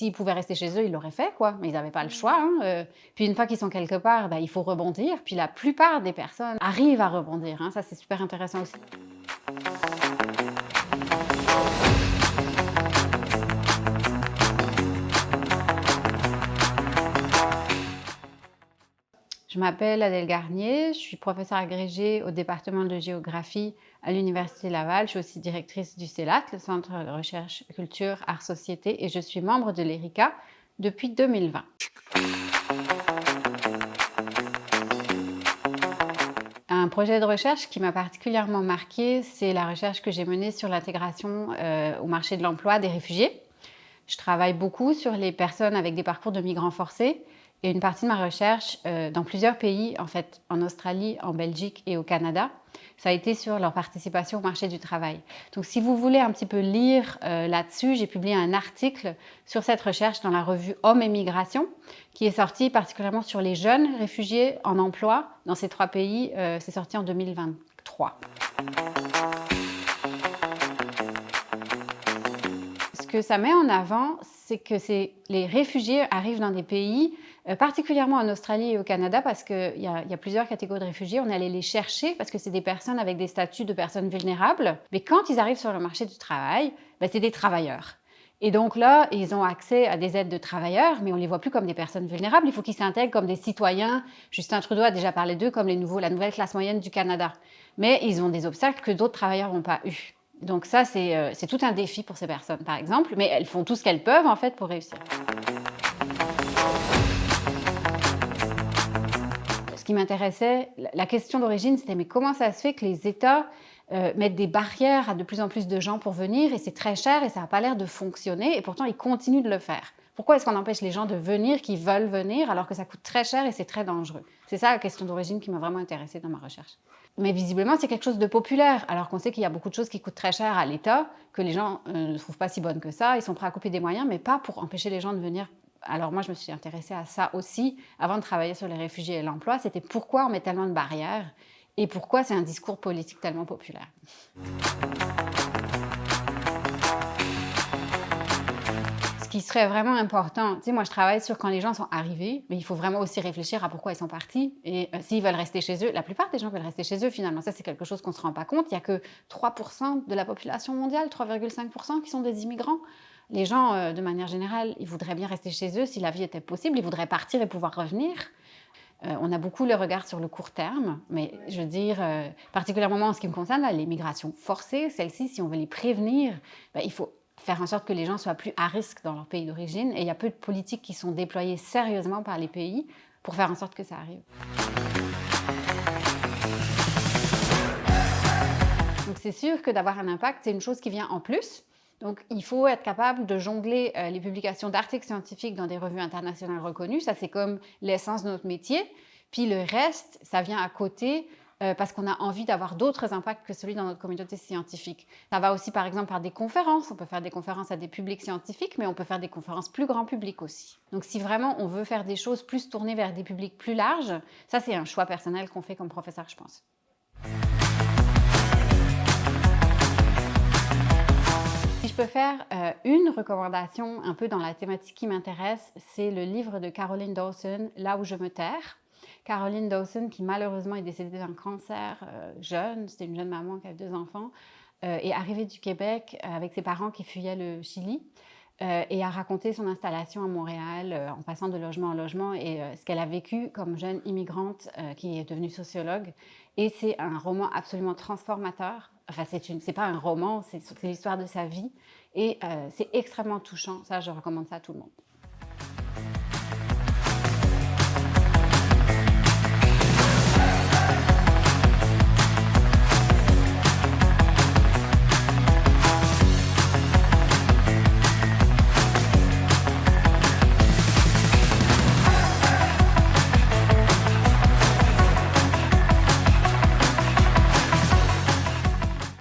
S'ils pouvaient rester chez eux, ils l'auraient fait, quoi, mais ils n'avaient pas le choix, hein, puis une fois qu'ils sont quelque part, bah, il faut rebondir, puis la plupart des personnes arrivent à rebondir, hein, ça c'est super intéressant aussi. Je m'appelle Adèle Garnier, je suis professeure agrégée au département de géographie à l'Université Laval. Je suis aussi directrice du CELAT, le Centre de recherche culture, art, société, et je suis membre de l'ERICA depuis 2020. Un projet de recherche qui m'a particulièrement marquée, c'est la recherche que j'ai menée sur l'intégration au marché de l'emploi des réfugiés. Je travaille beaucoup sur les personnes avec des parcours de migrants forcés et une partie de ma recherche dans plusieurs pays, en fait, en Australie, en Belgique et au Canada, ça a été sur leur participation au marché du travail. Donc si vous voulez un petit peu lire là-dessus, j'ai publié un article sur cette recherche dans la revue Hommes et Migration, qui est sorti particulièrement sur les jeunes réfugiés en emploi dans ces 3 pays. C'est sorti en 2023. Ce que ça met en avant, c'est que les réfugiés arrivent dans des pays, particulièrement en Australie et au Canada, parce qu'il y a plusieurs catégories de réfugiés. On est allé les chercher parce que c'est des personnes avec des statuts de personnes vulnérables. Mais quand ils arrivent sur le marché du travail, ben, c'est des travailleurs. Et donc là, ils ont accès à des aides de travailleurs, mais on ne les voit plus comme des personnes vulnérables. Il faut qu'ils s'intègrent comme des citoyens. Justin Trudeau a déjà parlé d'eux comme la nouvelle classe moyenne du Canada. Mais ils ont des obstacles que d'autres travailleurs n'ont pas eus. Donc ça, c'est tout un défi pour ces personnes, par exemple, mais elles font tout ce qu'elles peuvent, en fait, pour réussir. Ce qui m'intéressait, la question d'origine, c'était mais comment ça se fait que les États mettent des barrières à de plus en plus de gens pour venir et c'est très cher et ça n'a pas l'air de fonctionner et pourtant ils continuent de le faire. Pourquoi est-ce qu'on empêche les gens de venir qui veulent venir alors que ça coûte très cher et c'est très dangereux? C'est ça la question d'origine qui m'a vraiment intéressée dans ma recherche. Mais visiblement, c'est quelque chose de populaire, alors qu'on sait qu'il y a beaucoup de choses qui coûtent très cher à l'État, que les gens ne trouvent pas si bonnes que ça, ils sont prêts à couper des moyens, mais pas pour empêcher les gens de venir. Alors moi, je me suis intéressée à ça aussi, avant de travailler sur les réfugiés et l'emploi, c'était pourquoi on met tellement de barrières et pourquoi c'est un discours politique tellement populaire. Ce qui serait vraiment important, tu sais, moi je travaille sur quand les gens sont arrivés, mais il faut vraiment aussi réfléchir à pourquoi ils sont partis et s'ils veulent rester chez eux. La plupart des gens veulent rester chez eux finalement, ça c'est quelque chose qu'on ne se rend pas compte. Il n'y a que 3% de la population mondiale, 3,5% qui sont des immigrants. Les gens, de manière générale, ils voudraient bien rester chez eux si la vie était possible, ils voudraient partir et pouvoir revenir. On a beaucoup le regard sur le court terme, mais je veux dire, particulièrement en ce qui me concerne, là, les migrations forcées, celles-ci, si on veut les prévenir, ben, il faut faire en sorte que les gens soient plus à risque dans leur pays d'origine. Et il y a peu de politiques qui sont déployées sérieusement par les pays pour faire en sorte que ça arrive. Donc c'est sûr que d'avoir un impact, c'est une chose qui vient en plus. Donc il faut être capable de jongler les publications d'articles scientifiques dans des revues internationales reconnues. Ça, c'est comme l'essence de notre métier. Puis le reste, ça vient à côté parce qu'on a envie d'avoir d'autres impacts que celui dans notre communauté scientifique. Ça va aussi, par exemple, par des conférences. On peut faire des conférences à des publics scientifiques, mais on peut faire des conférences plus grand public aussi. Donc si vraiment on veut faire des choses plus tournées vers des publics plus larges, ça, c'est un choix personnel qu'on fait comme professeur, je pense. Si je peux faire une recommandation un peu dans la thématique qui m'intéresse, c'est le livre de Caroline Dawson, Là où je me terre. Caroline Dawson, qui malheureusement est décédée d'un cancer jeune, c'était une jeune maman qui a 2 enfants, est arrivée du Québec avec ses parents qui fuyaient le Chili et a raconté son installation à Montréal en passant de logement en logement et ce qu'elle a vécu comme jeune immigrante qui est devenue sociologue. Et c'est un roman absolument transformateur. Enfin, c'est pas un roman, c'est l'histoire de sa vie. Et c'est extrêmement touchant. Ça, je recommande ça à tout le monde.